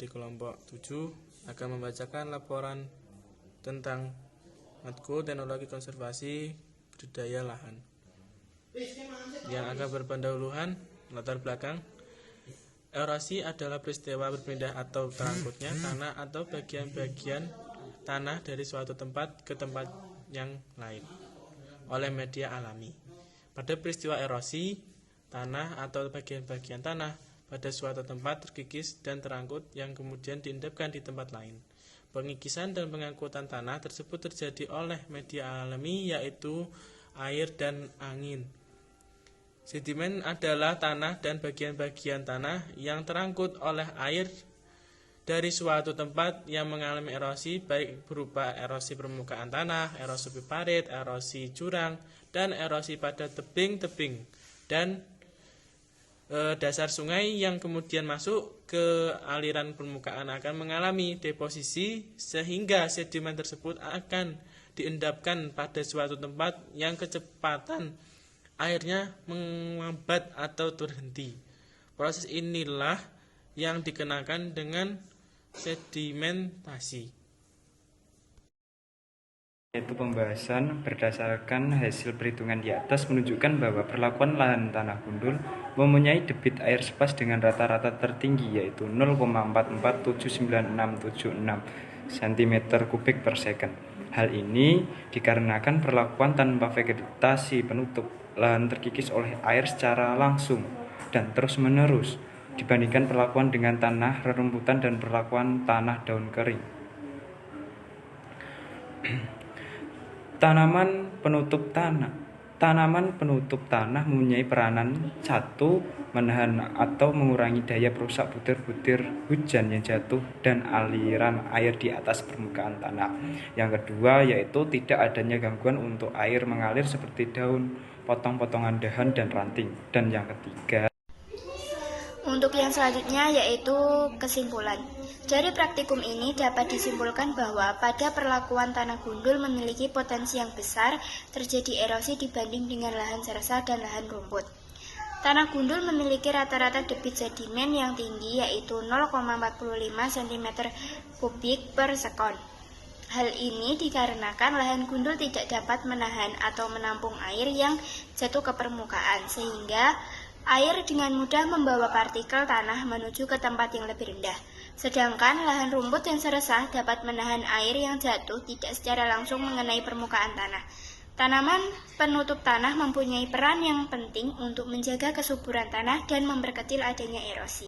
dari kelompok 7 akan membacakan laporan tentang matkul teknologi konservasi budidaya lahan yang akan berpendahuluan. Latar belakang: erosi adalah peristiwa berpindah atau terangkutnya tanah atau bagian-bagian tanah dari suatu tempat ke tempat yang lain oleh media alami. Pada peristiwa erosi, tanah atau bagian-bagian tanah pada suatu tempat terkikis dan terangkut yang kemudian diendapkan di tempat lain. Pengikisan dan pengangkutan tanah tersebut terjadi oleh media alami, yaitu air dan angin. Sedimen adalah tanah dan bagian-bagian tanah yang terangkut oleh air dari suatu tempat yang mengalami erosi, baik berupa erosi permukaan tanah, erosi parit, erosi jurang, dan erosi pada tebing-tebing dan dasar sungai yang kemudian masuk ke aliran permukaan akan mengalami deposisi, sehingga sedimen tersebut akan diendapkan pada suatu tempat yang kecepatan airnya melambat atau terhenti. Proses inilah yang dikenakan dengan sedimentasi, yaitu pembahasan berdasarkan hasil perhitungan di atas menunjukkan bahwa perlakuan lahan tanah gundul mempunyai debit air sepas dengan rata-rata tertinggi, yaitu 0,447976 cm3 per second. Hal ini dikarenakan perlakuan tanpa vegetasi penutup lahan terkikis oleh air secara langsung dan terus-menerus dibandingkan perlakuan dengan tanah rerumputan dan perlakuan tanah daun kering. Tanaman penutup tanah mempunyai peranan: 1. Menahan atau mengurangi daya perusak butir-butir hujan yang jatuh dan aliran air di atas permukaan tanah. Yang kedua yaitu tidak adanya gangguan untuk air mengalir seperti daun, potong-potongan dahan, dan ranting. Dan yang ketiga, untuk yang selanjutnya yaitu kesimpulan. Dari praktikum ini dapat disimpulkan bahwa pada perlakuan tanah gundul memiliki potensi yang besar terjadi erosi dibanding dengan lahan sersa dan lahan rumput. Tanah gundul memiliki rata-rata debit sedimen yang tinggi, yaitu 0,45 cm3 per sekon. Hal ini dikarenakan lahan gundul tidak dapat menahan atau menampung air yang jatuh ke permukaan, sehingga air dengan mudah membawa partikel tanah menuju ke tempat yang lebih rendah. Sedangkan lahan rumput yang seresah dapat menahan air yang jatuh tidak secara langsung mengenai permukaan tanah. Tanaman penutup tanah mempunyai peran yang penting untuk menjaga kesuburan tanah dan memperkecil adanya erosi.